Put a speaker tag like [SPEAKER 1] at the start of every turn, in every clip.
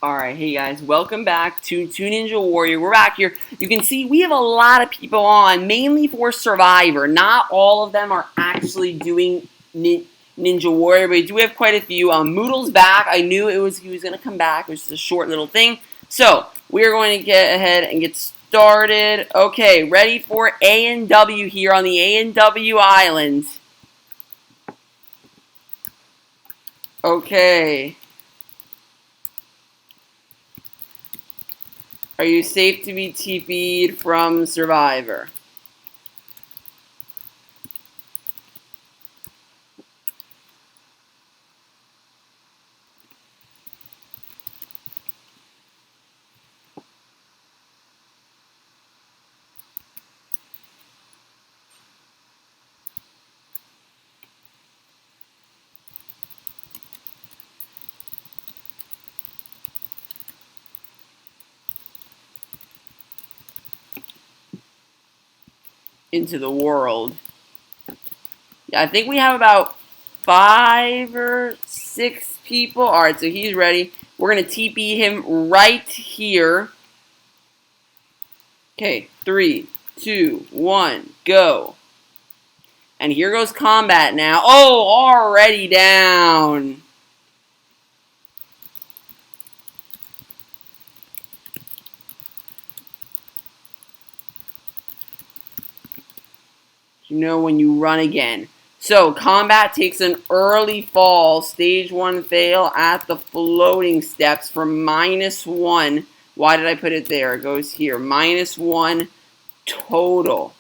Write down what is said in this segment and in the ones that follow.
[SPEAKER 1] Alright, hey guys, welcome back to Ninja Warrior. We're back here. You can see we have a lot of people on, mainly for Survivor. Not all of them are actually doing Ninja Warrior, but we do have quite a few. Moodle's back. I knew he was going to come back. It was just a short little thing. So, we're going to get ahead and get started. Okay, ready for A&W here on the A&W Island. Okay. Are you safe to be TP'd from Survivor? Into the world. Yeah, I think we have about 5 or 6 people. Alright, so he's ready. We're going to TP him right here. Okay, 3, 2, 1, go. And here goes combat now. Oh, already down. You know when you run again. So, combat takes an early fall, stage 1 fail at the floating steps for -1. Why did I put it there? It goes here. -1 total.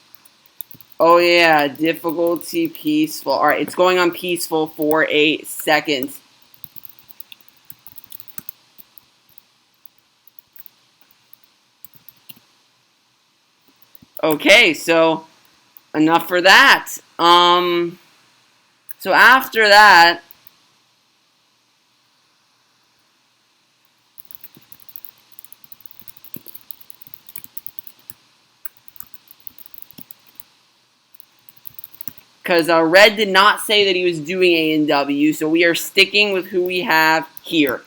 [SPEAKER 1] Oh yeah, difficulty peaceful. Alright, it's going on peaceful for a second. Okay, so enough for that. So after that, because Red did not say that he was doing A&W, so we are sticking with who we have here.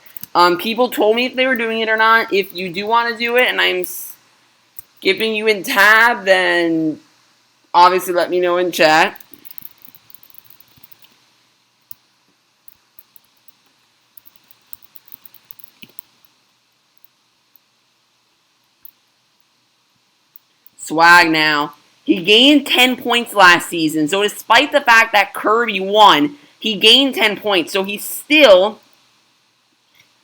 [SPEAKER 1] People told me if they were doing it or not. If you do want to do it, and I'm skipping you in tab, then obviously let me know in chat. Swag now. He gained 10 points last season, so despite the fact that Kirby won, he gained 10 points, so he's still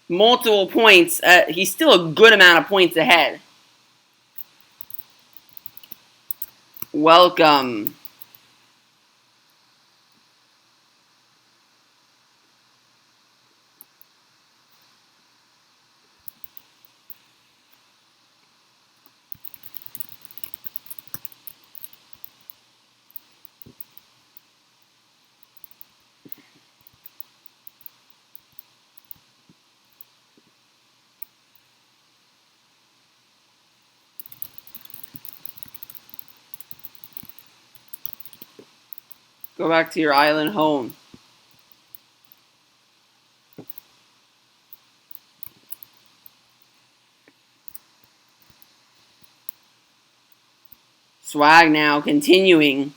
[SPEAKER 1] multiple points. He's still a good amount of points ahead. Welcome. Go back to your island home. Swag now, continuing.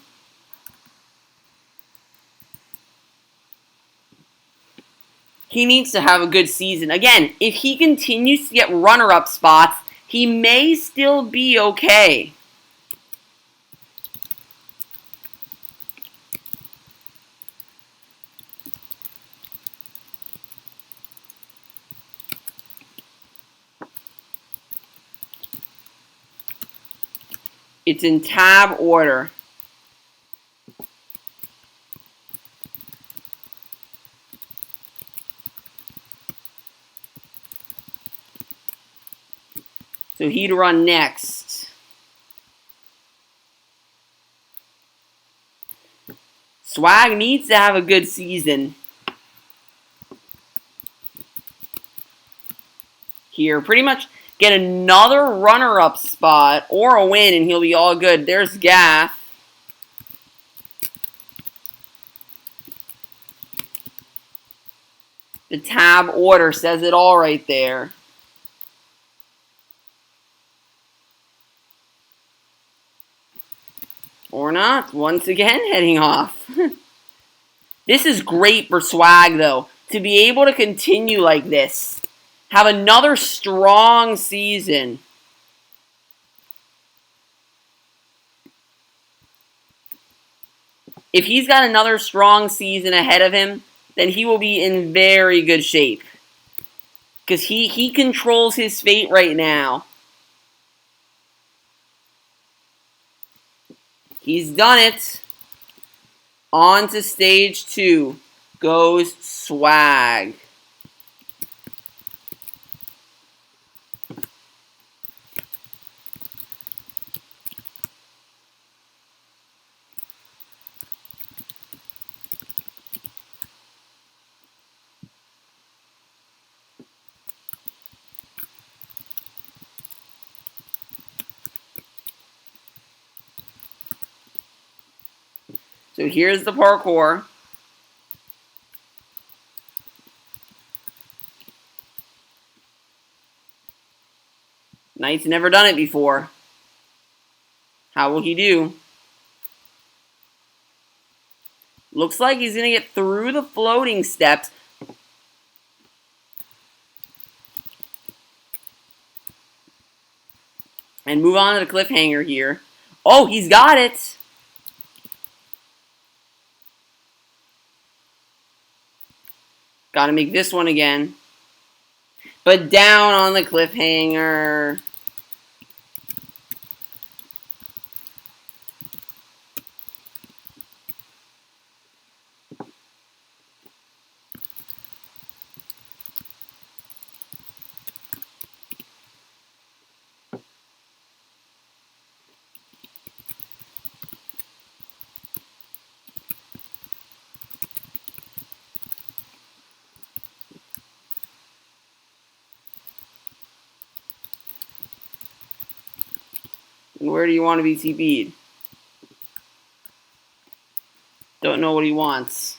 [SPEAKER 1] He needs to have a good season. Again, if he continues to get runner-up spots, he may still be okay. It's in tab order. So he'd run next. Swag needs to have a good season. Here, pretty much get another runner-up spot or a win and he'll be all good. There's Gaff. The tab order says it all right there. Or not. Once again, heading off. This is great for Swag, though. To be able to continue like this. Have another strong season. If he's got another strong season ahead of him, then he will be in very good shape. Because he controls his fate right now. He's done it. On to stage 2 goes Swag. So here's the parkour. Knight's never done it before. How will he do? Looks like he's going to get through the floating steps. And move on to the cliffhanger here. Oh, he's got it. Got to make this one again. But down on the cliffhanger. Where do you want to be TP'd? Don't know what he wants.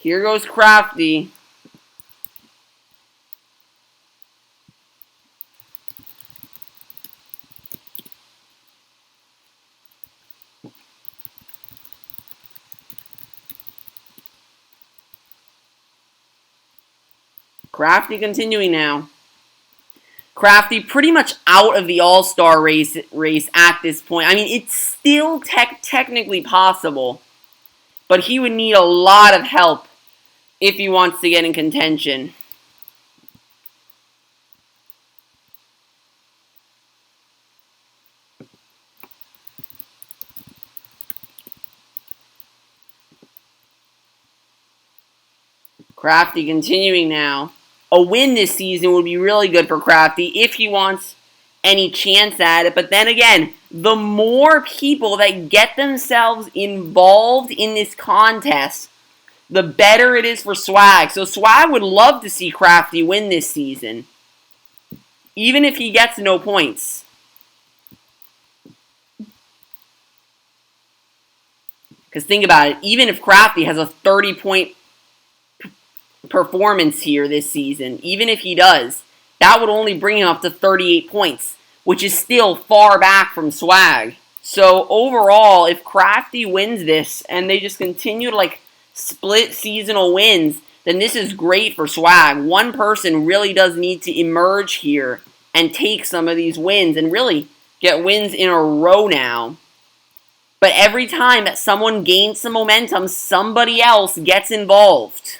[SPEAKER 1] Here goes Crafty. Crafty continuing now. Crafty pretty much out of the All-Star race at this point. I mean, it's still technically possible, but he would need a lot of help if he wants to get in contention. Crafty continuing now. A win this season would be really good for Crafty if he wants any chance at it. But then again, the more people that get themselves involved in this contest, the better it is for Swag. So Swag would love to see Crafty win this season, even if he gets no points. Because think about it, even if Crafty has a 30-point performance here this season, even if he does, that would only bring him up to 38 points, which is still far back from Swag. So overall, if Crafty wins this and they just continue to split seasonal wins, then this is great for Swag. One person really does need to emerge here and take some of these wins and really get wins in a row now. But every time that someone gains some momentum, somebody else gets involved.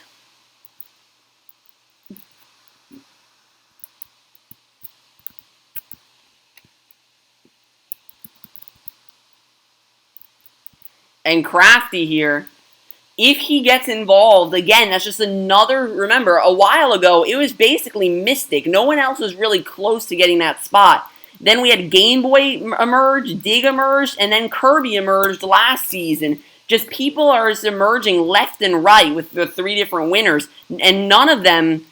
[SPEAKER 1] And Crafty here, if he gets involved, again, that's just another, remember, a while ago, it was basically Mystic. No one else was really close to getting that spot. Then we had Game Boy emerge, Dig emerged, and then Kirby emerged last season. Just people are emerging left and right with the 3 different winners, and none of them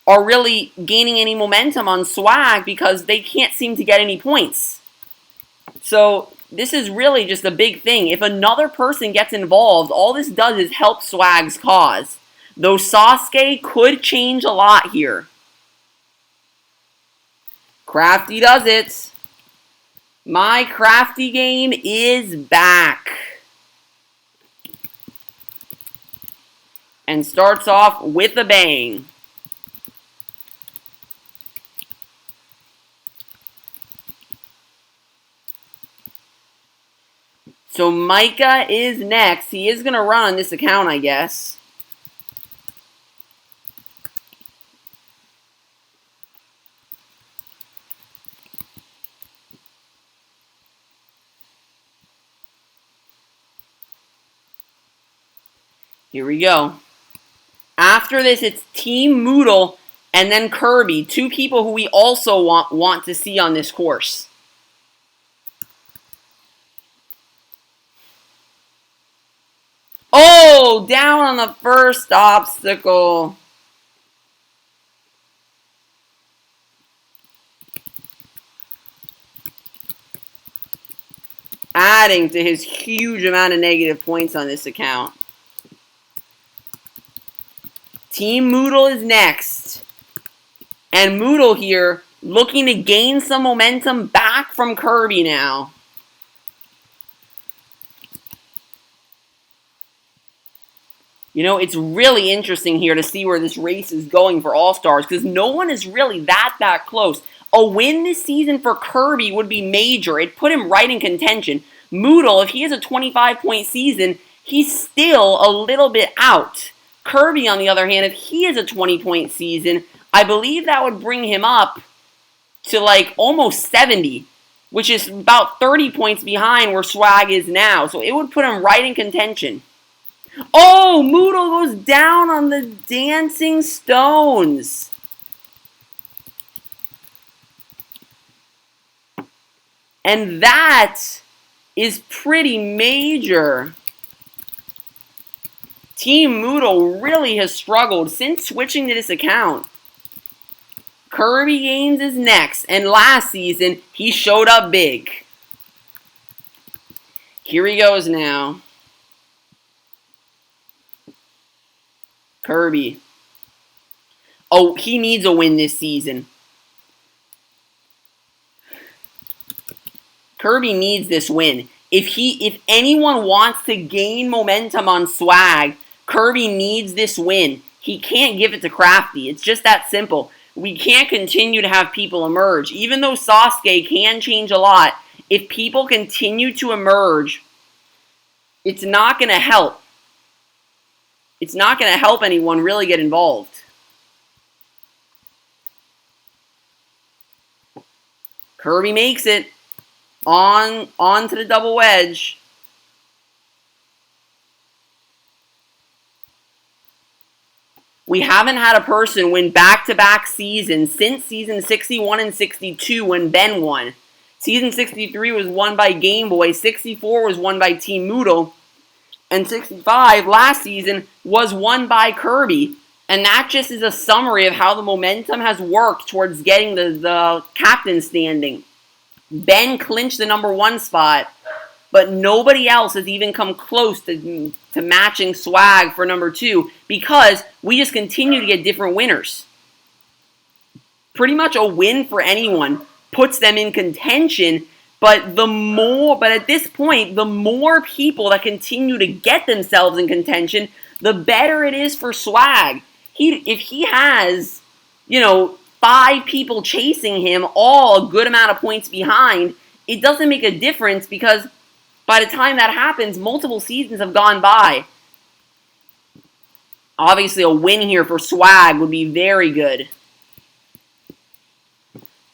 [SPEAKER 1] are really gaining any momentum on Swag because they can't seem to get any points. So this is really just a big thing. If another person gets involved, all this does is help Swag's cause. Though Sasuke could change a lot here. Crafty does it. My Crafty game is back. And starts off with a bang. So Micah is next. He is going to run on this account, I guess. Here we go. After this, it's Team Moodle and then Kirby. 2 people who we also want to see on this course. Oh, down on the first obstacle. Adding to his huge amount of negative points on this account. Team Moodle is next. And Moodle here looking to gain some momentum back from Kirby now. You know, it's really interesting here to see where this race is going for All-Stars because no one is really that close. A win this season for Kirby would be major. It'd put him right in contention. Moodle, if he has a 25-point season, he's still a little bit out. Kirby, on the other hand, if he has a 20-point season, I believe that would bring him up to like almost 70, which is about 30 points behind where Swag is now. So it would put him right in contention. Oh, Moodle goes down on the dancing stones. And that is pretty major. Team Moodle really has struggled since switching to this account. Kirby Games is next, and last season, he showed up big. Here he goes now. Kirby. Oh, he needs a win this season. Kirby needs this win. If anyone wants to gain momentum on Swag, Kirby needs this win. He can't give it to Crafty. It's just that simple. We can't continue to have people emerge. Even though Sasuke can change a lot, if people continue to emerge, it's not going to help. It's not going to help anyone really get involved. Kirby makes it on to the double wedge. We haven't had a person win back-to-back seasons since season 61 and 62 when Ben won. Season 63 was won by Game Boy, 64 was won by Team Moodle, and 65 last season was won by Kirby. And that just is a summary of how the momentum has worked towards getting the captain standing. Ben clinched the #1 spot, but nobody else has even come close to matching Swag for #2 because we just continue to get different winners. Pretty much a win for anyone puts them in contention, but at this point, the more people that continue to get themselves in contention, the better it is for Swag. If he has, 5 people chasing him, all a good amount of points behind, it doesn't make a difference because by the time that happens, multiple seasons have gone by. Obviously, a win here for Swag would be very good.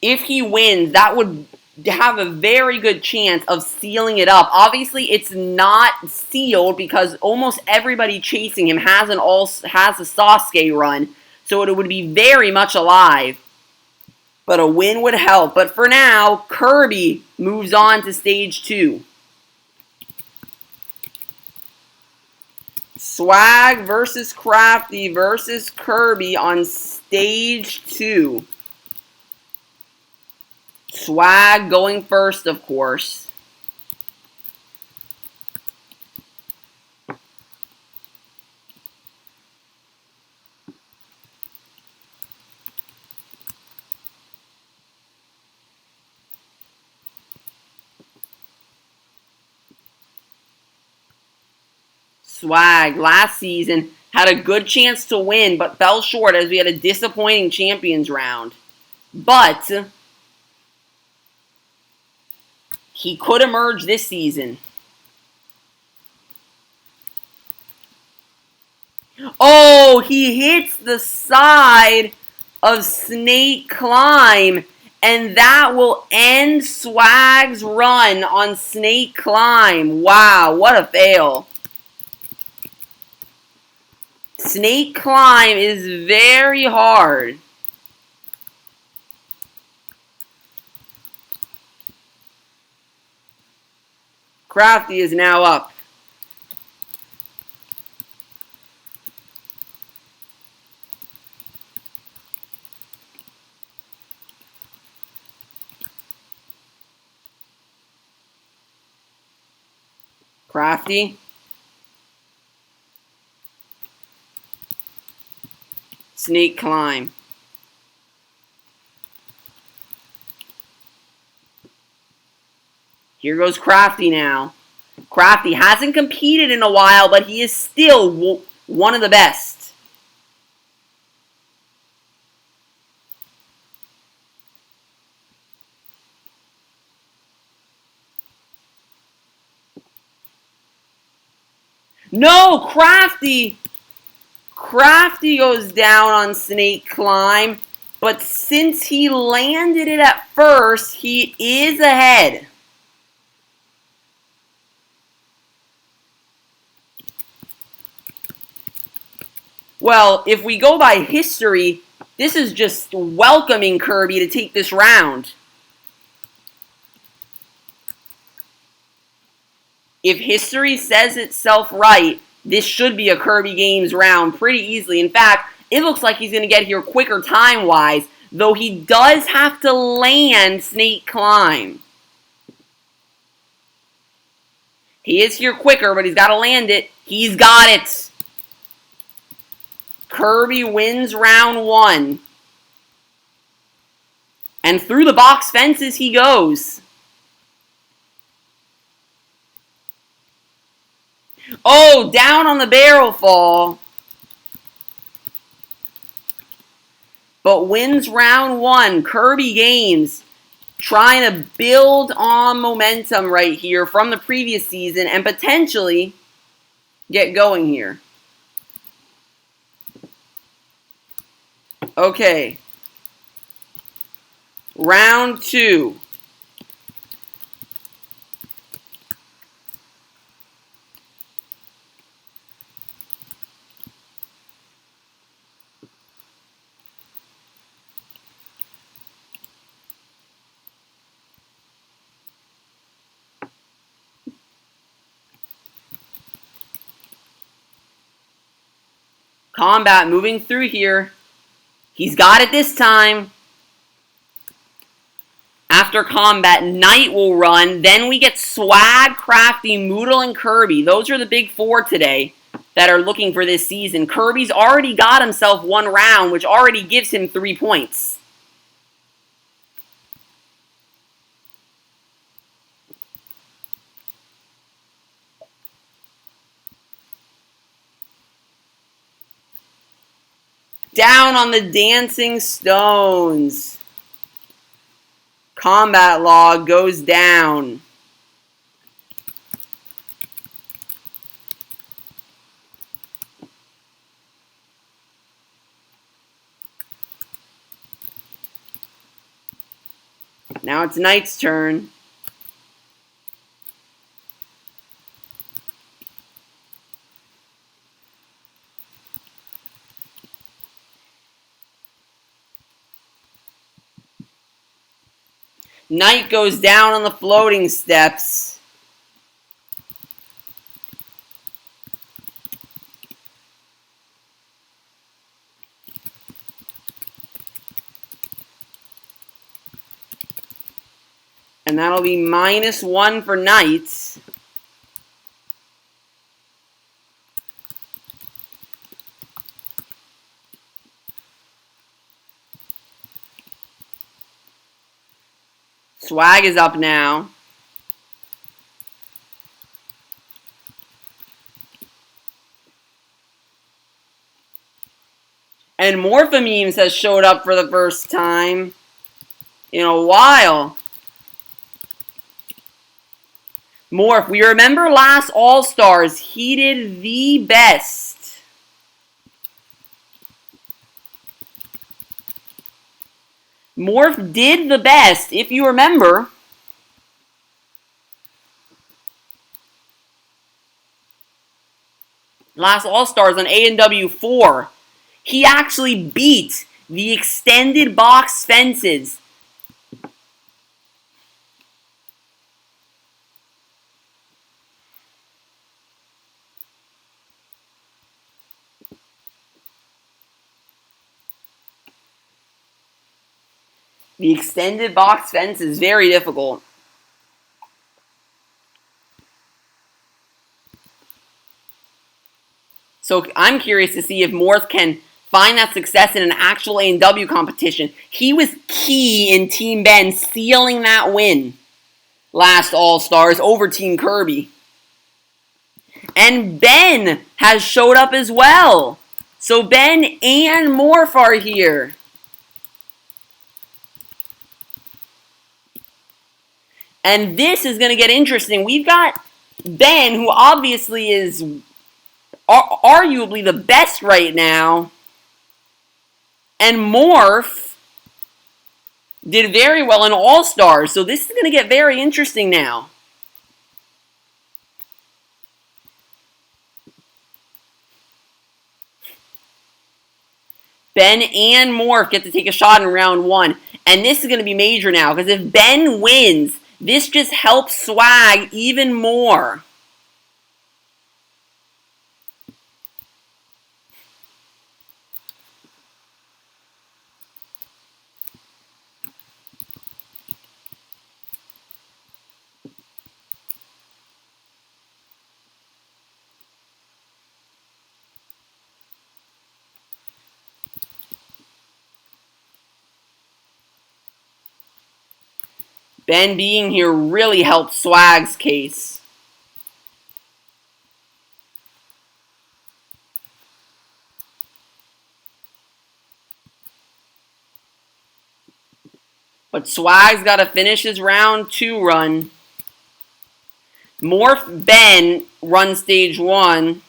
[SPEAKER 1] If he wins, that would have a very good chance of sealing it up. Obviously, it's not sealed because almost everybody chasing him has a Sasuke run, so it would be very much alive. But a win would help. But for now, Kirby moves on to stage 2. Swag versus Crafty versus Kirby on stage 2. Swag going first, of course. Swag last season had a good chance to win, but fell short as we had a disappointing champions round. But he could emerge this season. Oh, he hits the side of Snake Climb, and that will end Swag's run on Snake Climb. Wow, what a fail. Snake Climb is very hard. Crafty is now up. Crafty. Snake Climb. Here goes Crafty now. Crafty hasn't competed in a while, but he is still one of the best. No, Crafty goes down on Snake Climb, but since he landed it at first, he is ahead. Well, if we go by history, this is just welcoming Kirby to take this round. If history says itself right, this should be a Kirby Games round pretty easily. In fact, it looks like he's going to get here quicker time-wise, though he does have to land Snake Climb. He is here quicker, but he's got to land it. He's got it. Kirby wins round 1. And through the box fences he goes. Oh, down on the barrel fall. But wins round 1. Kirby Games trying to build on momentum right here from the previous season and potentially get going here. Okay. Round 2. Combat moving through here. He's got it this time. After Combat, Knight will run. Then we get Swag, Crafty, Moodle, and Kirby. Those are the big 4 today that are looking for this season. Kirby's already got himself 1 round, which already gives him 3 points. Down on the Dancing Stones. Combat log goes down. Now it's Knight's turn. Knight goes down on the floating steps. And that'll be -1 for Knights. Swag is up now. And Morphememes has showed up for the first time in a while. Morph, we remember last All-Stars, he did the best. Morph did the best, if you remember. Last All-Stars on A&W 4. He actually beat the extended box fences. The extended box fence is very difficult. So I'm curious to see if Morph can find that success in an actual A&W competition. He was key in Team Ben sealing that win last All-Stars over Team Kirby. And Ben has showed up as well. So Ben and Morph are here. And this is going to get interesting. We've got Ben, who obviously is arguably the best right now. And Morph did very well in All-Stars. So this is going to get very interesting now. Ben and Morph get to take a shot in round 1. And this is going to be major now. Because if Ben wins, this just helps Swag even more. Ben being here really helped Swag's case. But Swag's got to finish his round 2 run. Morph Ben run stage 1.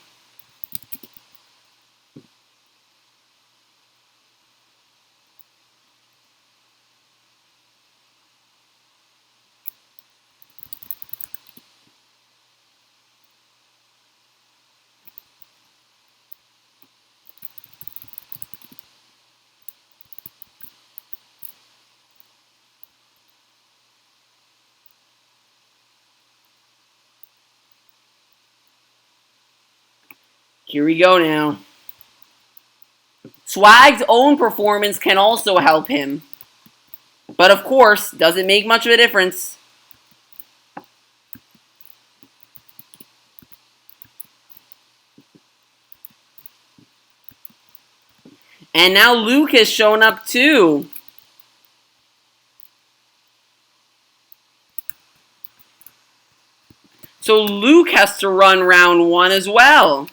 [SPEAKER 1] Here we go now. Swag's own performance can also help him. But of course, doesn't make much of a difference. And now Luke has shown up too. So Luke has to run round 1 as well.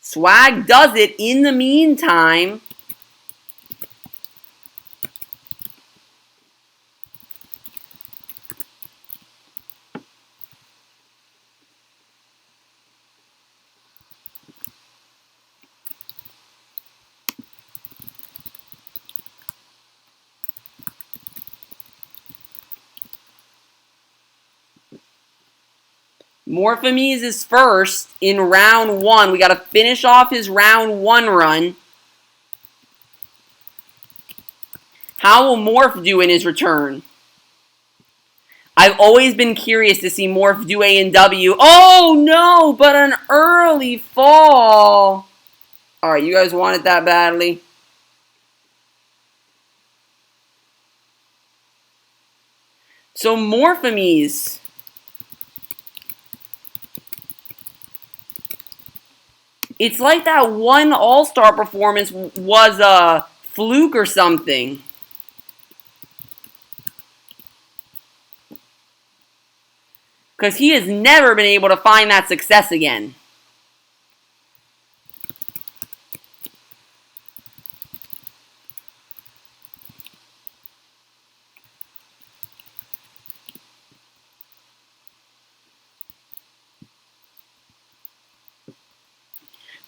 [SPEAKER 1] Swag does it in the meantime. Morphememes is first in round 1. We got to finish off his round 1 run. How will Morph do in his return? I've always been curious to see Morph do A and W. Oh no, but an early fall. Alright, you guys want it that badly? So Morphemes. It's like that one All-Star performance was a fluke or something. Because he has never been able to find that success again.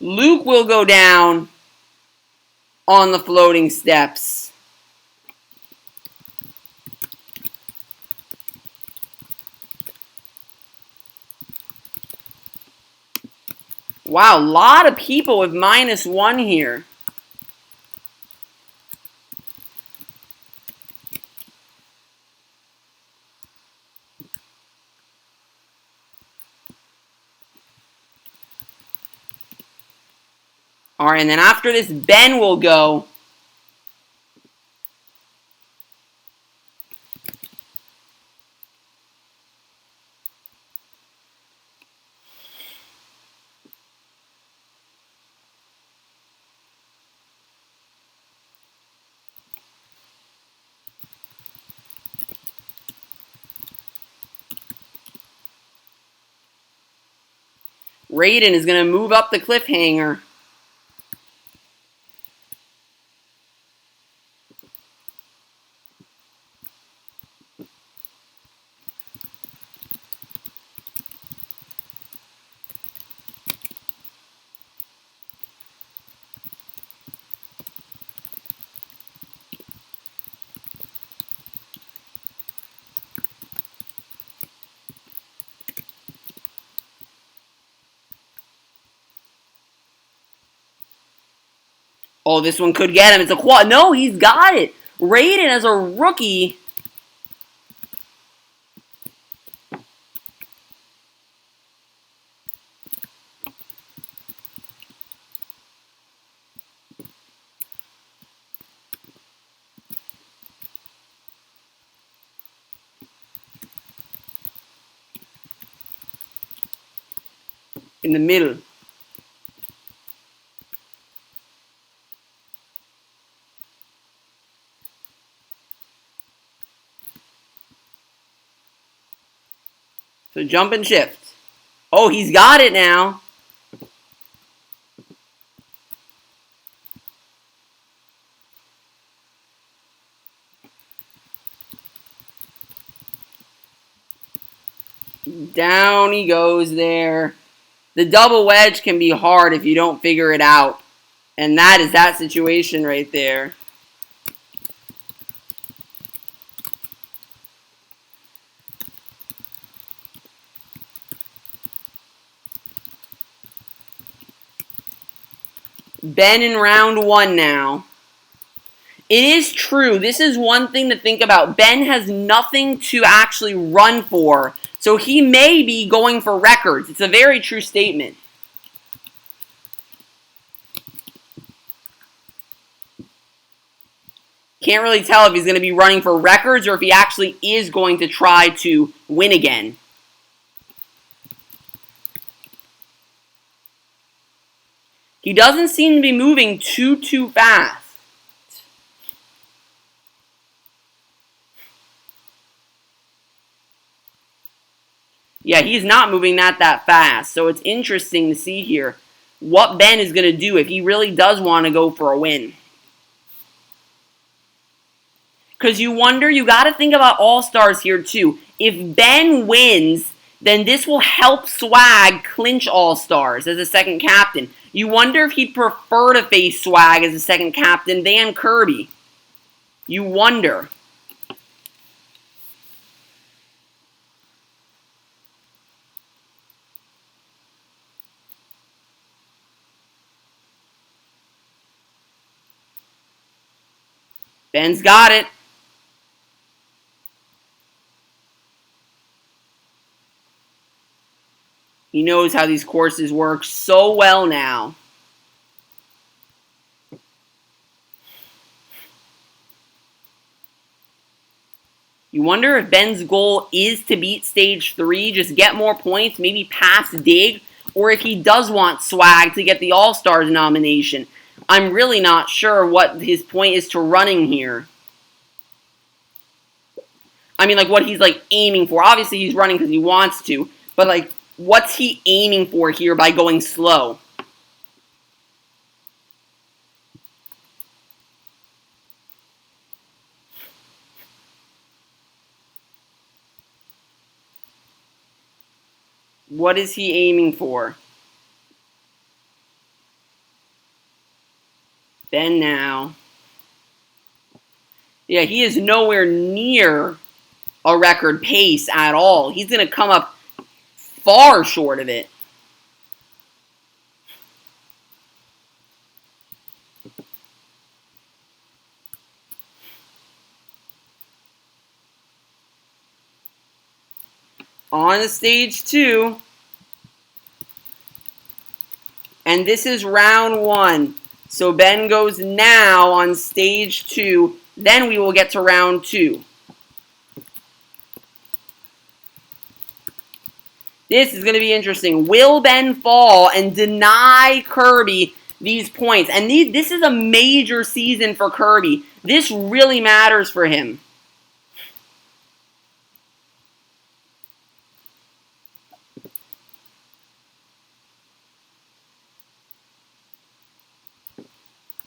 [SPEAKER 1] Luke will go down on the floating steps. Wow, a lot of people with -1 here. Alright, and then after this, Ben will go. Raiden is going to move up the cliffhanger. Oh, this one could get him. It's a quad. No, he's got it. Raiden as a rookie. In the middle. So jump and shift. Oh, he's got it now. Down he goes there. The double wedge can be hard if you don't figure it out. And that is that situation right there. Ben in round 1 now. It is true. This is one thing to think about. Ben has nothing to actually run for. So he may be going for records. It's a very true statement. Can't really tell if he's going to be running for records or if he actually is going to try to win again. He doesn't seem to be moving too fast. Yeah, he's not moving that fast. So it's interesting to see here what Ben is going to do if he really does want to go for a win. Because you wonder, you got to think about All-Stars here too. If Ben wins, then this will help Swag clinch All-Stars as a second captain. You wonder if he'd prefer to face Swag as a second captain than Kirby. You wonder. Ben's got it. He knows how these courses work so well now. You wonder if Ben's goal is to beat stage 3, just get more points, maybe pass Dig, or if he does want swag to get the All-Stars nomination. I'm really not sure what his point is to running here. I mean, like, what he's, like, aiming for. Obviously, he's running because he wants to, but, like, what's he aiming for here by going slow? What is he aiming for? Ben now. Yeah, he is nowhere near a record pace at all. He's going to come up far short of it. On to stage 2. And this is round 1. So Ben goes now on stage 2. Then we will get to round 2. This is going to be interesting. Will Ben fall and deny Kirby these points? And this is a major season for Kirby. This really matters for him.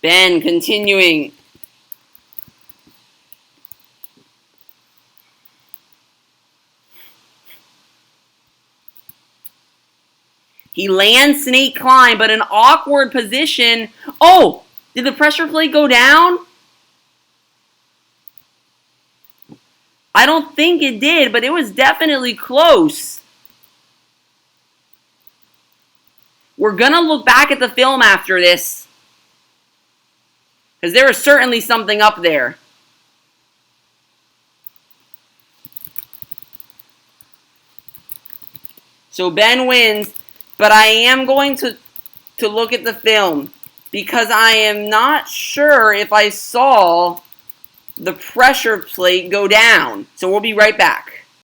[SPEAKER 1] Ben continuing. He lands snake climb, but an awkward position. Oh, did the pressure plate go down? I don't think it did, but it was definitely close. We're going to look back at the film after this, because there is certainly something up there. So Ben wins, but I am going to look at the film, because I am not sure if I saw the pressure plate go down. So we'll be right back.